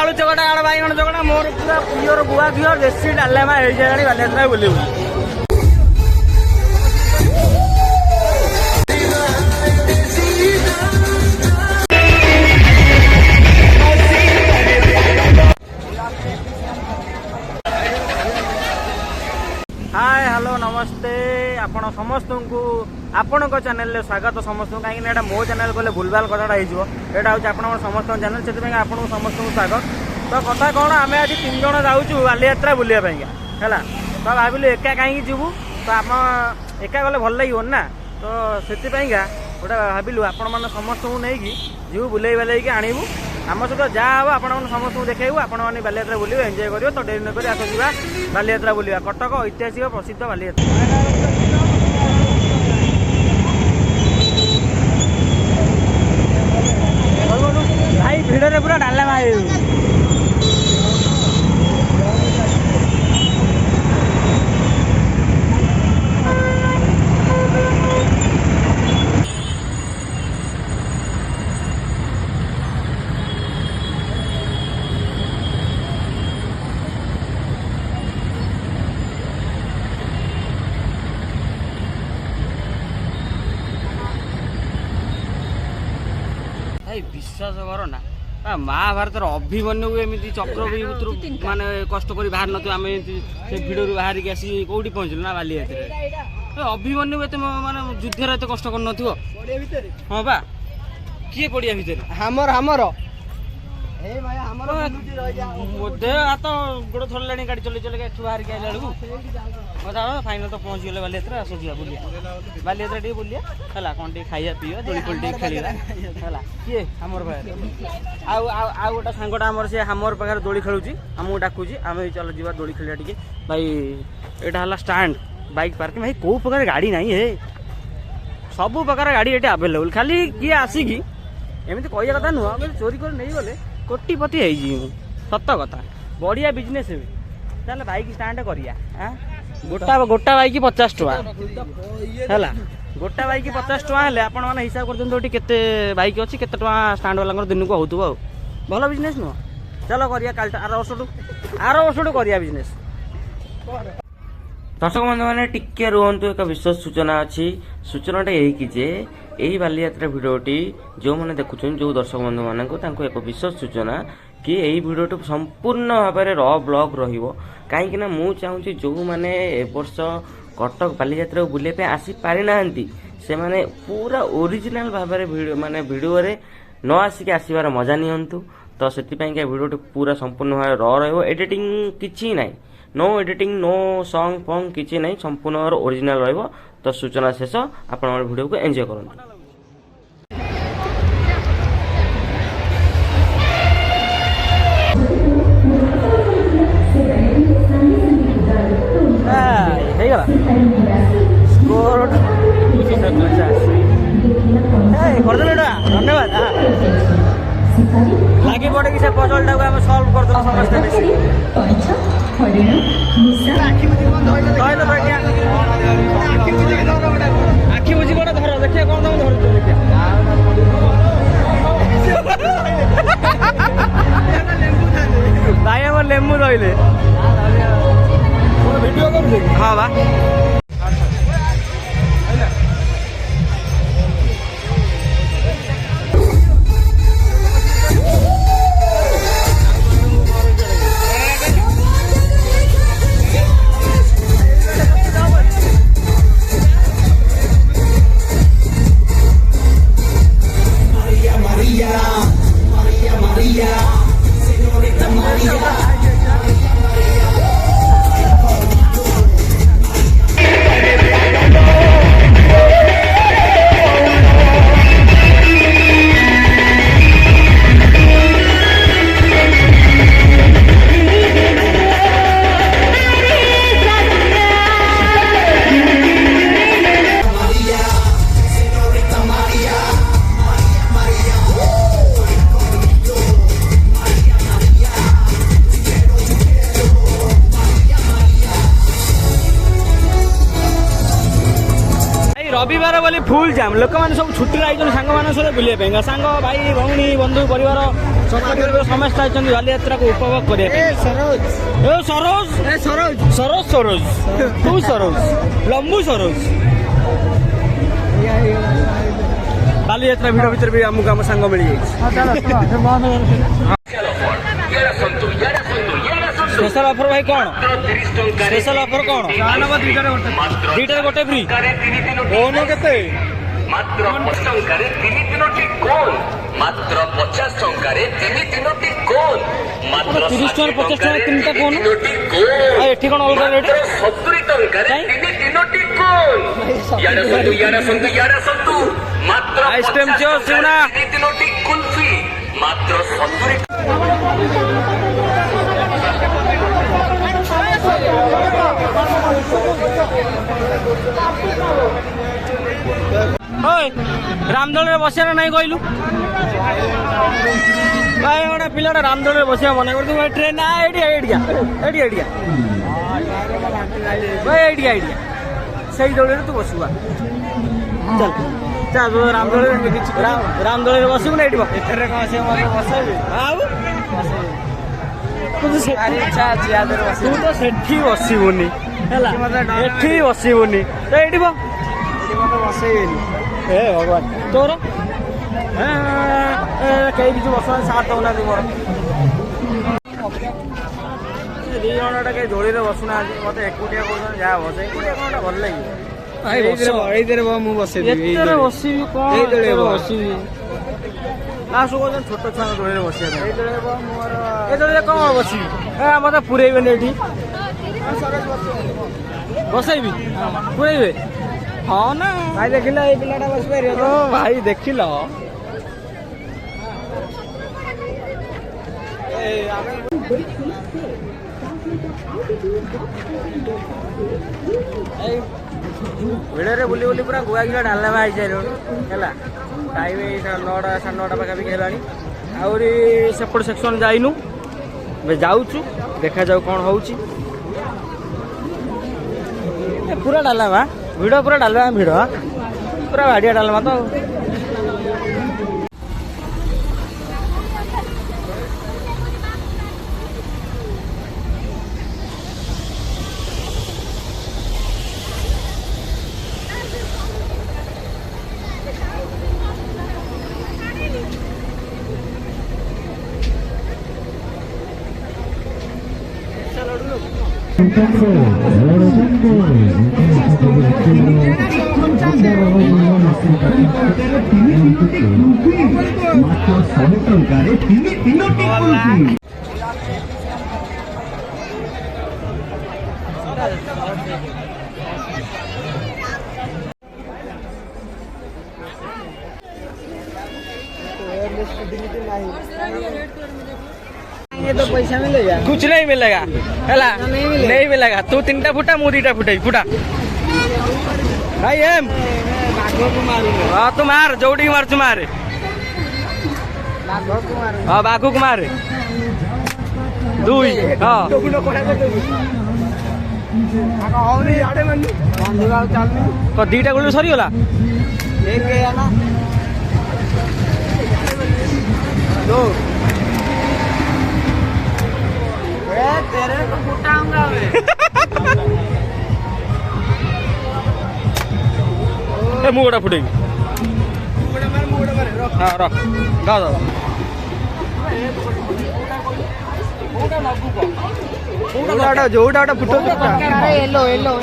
आलू चकटा आड़ बाइगण चकटा मोर पूरा पियोर बुआ घिओ देसी डालेमा हो जाए बालियात्रा बुली हाय हेलो नमस्ते आपण समस्त को आपण चैनल स्वागत समस्त कहीं मो चैनल गले भूलभाल कथा हो समस्त चैनल से आपको समस्त स्वागत तो कथा कौन आम आज 3 जन जाऊँ बालियात्रा बुलाया है तो भाविलु एका कहीं जीवु तो आप एका गले भल लगे ना तो से गोटे भाविलु आपण मैंने समस्त को नहीं जीव बुले बाले आणबू आम सहित जहाँ हम आप समस्त देखू आपण मैंने बालियात्रा बुले एंजय कर तो डेरी नक आस जा बालियात्रा बुलिया कटक ऐतिहासिक प्रसिद्ध बालियात्रा भाई भिड़े पूरा डाला विश्वास कर ना महाभारत अभिमन्यु एमती चक्रव्यूह माने कष्ट कर बाहर नाम से भिड़ बाहर की आसी कौटी पहुँचल ना बालियात्रा अभिमन्यु एत माने युद्ध कष्ट कर हाँ बा किए पड़िया भितर हमर हमर बोधे हाथ गोड़ थरला गाड़ी चल चल एठू बाहर के आइला बेलू फाइनल तो पहुँच गले बालियात्रा आस जा बुलिया बालियात्रा टे बुलिया है कौन टे खाइया पीवा दोली पोली टे खेला है किए हमर पाखे आउ गोटे सांगटा आमर से हमर पाखे दोली खेलुची आमको डाकुची आम चल जा दोली खेलिया टे भाई यहाँ है स्टाण्ड बाइक पार्किंग भाई कौ प्रकार गाड़ी ना है सबू प्रकार गाड़ी ये आवेलेबल खाली किए आसिकी एमती कह कथा नुह चोरी कर नहीं गले कोटिपति हो सत कथा बढ़िया बिजनेस चल बाइक स्टाण्ड करिया गोटा गोटा बाइक 50 टका है गोटा बाइक 50 टका है आप हिसाब कर केते बाइक अच्छी केते टका स्टाण्ड वाला दिन को हो भल बिजनेस नुह चलो करिया काल आर वर्ष करिया बिजनेस दर्शक बंधु मैंने टिके रुहतु एक विशेष सूचना अच्छी सूचनाटा यही बालियात्रा भिडियोटी जो मैंने देखुं जो दर्शक बंधु मानक एक विशेष सूचना कि यही भिडियोटी संपूर्ण भाव में र ब्लॉग रही मु चाहूँगी जो मैंने वर्ष कटक बालियात्रा बुलाइए आसी पारि ना से माने पूरा ओरिजिनल भाव में माने भिडियो न आसिक आसबार मजा नियंतु तो से भिडियोटी पूरा संपूर्ण भाव रही एडिटिंग किसी ना नो एडिटिंग नो सॉन्ग फंग किसी ना संपूर्ण भाव ओरिजिनल रही तो सूचना शेष आप भिडियो को एंजॉय करूँ धन्यवाद लगे पड़े कि से पजलटा को आम सल्व कर समस्ते आखि बुझी कौन धर देखिए कौन तुम धर भाई आम लेम्बू रही हाँ बा रविवार बोली फुल जाम लोक मैंने सब छुट्टी आई सांग मान बुलाइए सांग भाई भौणी बंधु परिवार समस्त आइछन बाली यात्रा को उपभोग करे सरोज तू सरोज लंबू सरोज बाली यात्रा भिड़ भीतर भी आमको आम सांग मिल स्पेशल ऑफर भाई कौन स्पेशल ऑफर कौन दुईटार गोटे फ्री कौन केते मात्र 50 टंकार 3 दिनटी कोन मात्र 50 टंकार 3 दिनटी कोन मात्र 30 टंका 50 टंका तीनटा कोन एठी कोन अलग रेट 70 टंकार 3 दिनटी कोन याडा संतु मात्र आइसक्रीम जो सुना 3 दिनटी कुल्फी मात्र 70 रामदोल में बसिया नहीं कहलु भाई गोटे पिलाटा रामदोल में बसिया मन कर ट्रेन से दौड़ तू बसुआ चल चल रामदोल में बसबू ना तू तो सेठी बसबुनि एठी बसबुनि तो ये बसैबेनि ए भगवान तोर कई किसी बस साथ दौना मोर दी जटा कहीं दोड़ी में बसुना मत एकुटिया कौन जहाँ बस एकुटिया कौन भल लगे लास्ट कौन छोट छुआ दोड़ी में बस कौन बसबी मत पुरेबे बसैबी पुरेबे हाँ ना भाई देख लो पिलाटा बस पार भाई देख लो भिड़े बुली बुली पूरा गुआ किलो डालना में आई है टाइम 9टा 9:30 पाखापाखि है आहरी सेपट सेक्शन जाइनु जाऊँ देखा जाऊ कौन हो पूरा डालमा भिड़ पूरा डालमा भिड़ पूरा भाड़िया डालमा तो ये तो पैसा मिलेगा कुछ नहीं मिलेगा है नहीं मिलेगा तू 3टा फुटा मु 2टा फुटाई फुटा भाई एम हाँ तू मार जोड़ी मार तू मार हाँ बाघू को मार 2 हाँ 2टा गोल सरीगला तेरे को फुटाऊंगा मैं मुड़ा फुटेगी हाँ रख दादा जोड़ा फुटो येलो येलो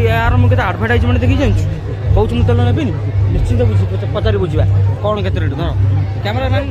यार मुझे आडभर्टाइजमेंट देखी जाऊँ कौन मुझे तेल नेबी निश्चिंत बुझी पचारि बुझा कौन के रेट धर कैमरामैन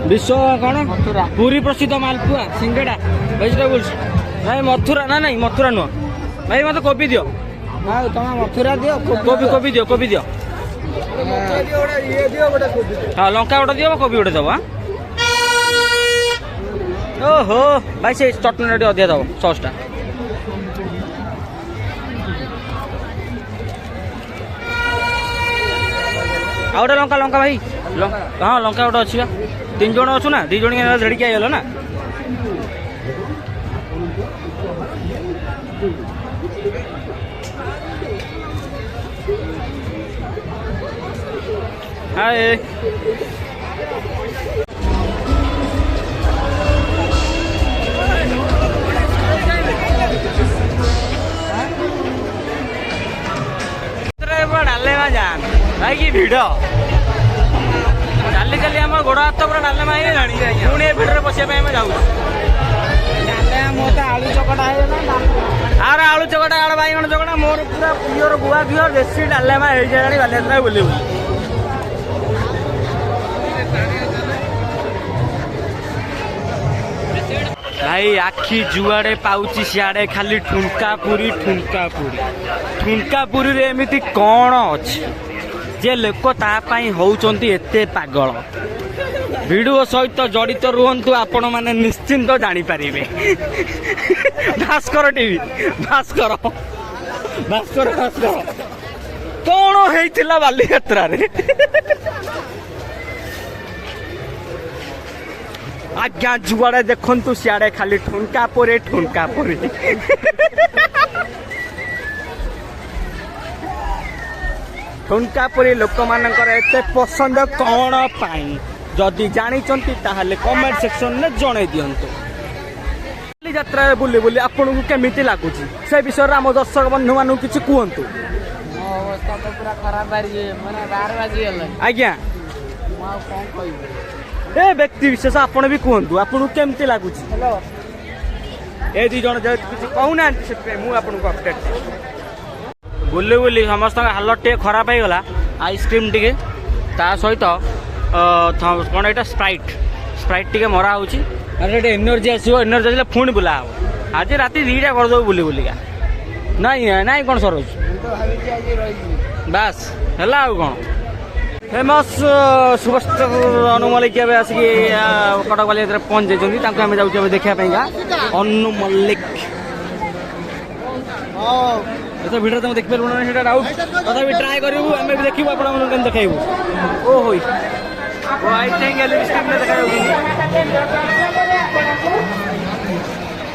विश्व कौन मथुरा पूरी प्रसिद्ध मालपुआ सिंगड़ा वेजिटेबल्स भाई मथुरा ना नहीं मथुरा नुह भाई मत कोबी दियो तुम मथुरा दियो कोबी दियो कोबी दियो हाँ लंका गोटे दियो कोबी गोटे दब ओहो भाई से चटनी अधिका दब ससटा आ गोटे लंका लंका भाई हाँ लंका गोटे अच्छी 3 जन अच्छु ना 2 जन धड़की आईगल ना हाय डाले जान भाई की भिड़ चाली चाली आम गोड़ हाथ पूरा डाले पुणी भिड़े बसा जाऊ आलू चकटा आर आलू चकटा आड़ बैगण चकटा मोर पूरा प्योर गुआ घिओ देसी डालेमा हो बालियात्रा बुले बुले भाई आखि जुआड़े पाउची सियाड़े खाली ठुनका पुरी रे एमिति कौन अच्छे जे लोक तापाई होउचंती एते पागल वीडियो सहित जड़ित रुहंतु आपण माने निश्चिंत जानी पारिबे भास्कर टीवी भास्कर कौन हेइतिला बालियात्रा रे आज्ञा जुआड़े देखंतु सियाड़े खाली ठुनका पुरी ठुनका पुरी लोक मानकर एते पसंद कौन पाई जदि जानिचंती ताहले कमेंट सेक्शन में जणे दियंतु यात्रा बुली बुली आपको केमिति लागुची से विषय रे हम दर्शक बंधु मानु किछि कुहंतु मो अवस्था तो पूरा खराब बारी माने 12 बाजी गेलै आज्ञा मो कोन कहि ए व्यक्ति विशेष आपण भी कहतु आपको केमती लगुच हेलो ए 2 जन किसी कहूना से मु आपको अपडेट बुले बुली समस्त हालत टे खराब हो गला आइसक्रीम टे ता सहित कौन यहाँ स्प्राइट टे मरा हो एनर्जी आसो एनर्जी आसे पुणी बुला हम आज राति 2टा करदे बुली बुलिका नाई नाई कौन सरोज बास है कौन फेमस सुभाष अनु मल्लिक आसिक कटक बालियात्रा पहुँच जाइए आम जाऊँ देखा अनु मल्लिक तो भिडियो तुम देखिए ना डाउट तथा ट्राए करूँ आम भी देखू आप देखू ओ हो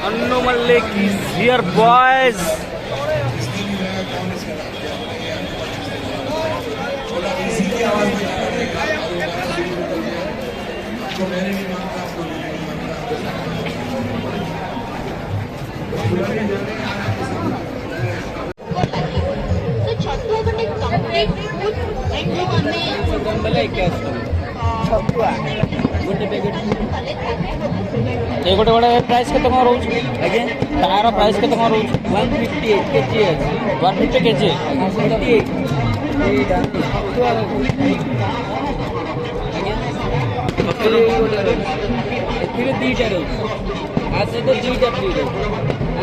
अनु मल्लिक इज हियर बॉयज ये गोटे गोटे प्राइस के रोज आज्ञा तार प्राइस के रोज 150 केजी 150 केजी दीटा रोज आज तो 2टा फ्री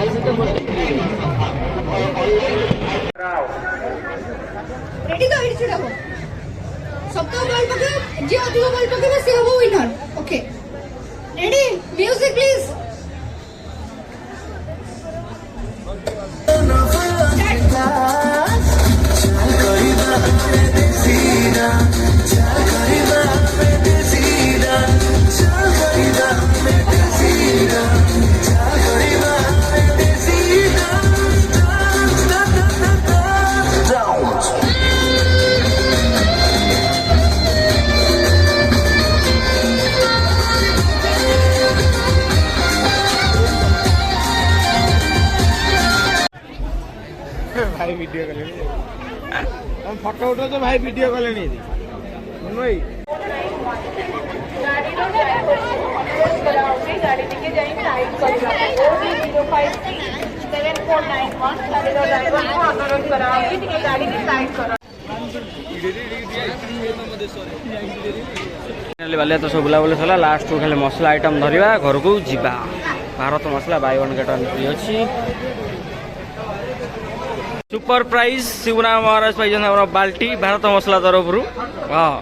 आज तो रेडी तो एडी छुड़ा हो सब तो बॉल पकड़ जे अधिक बॉल पकड़ से हो winner okay ready music please भाई वीडियो कले हम फोटो उठो तो भाई वीडियो कले नहीं भाई गाड़ी लेके जाएंगे लाइट कर 053 7491 गाड़ी को अपलोड कराओगे ठीक है गाड़ी की साइड करो ବାଲିଯାତ୍ରା ସବୁ ବୁଲାବୁଲି ସରିଲା ଲାଷ୍ଟକୁ ଖାଲି ମସଲା ଆଇଟମ୍ ଧରିବା ଘରକୁ ଯିବା। ଭାରତ ମସଲା Bai one get one free ଅଛି। ସୁପର ପ୍ରାଇଜ ଶିବରାମ ମହାରାଜ ପାଇଛନ୍ତି ଆମର ବାଲ୍ଟି ଭାରତ ମସଲା ତରଫରୁ। ହଁ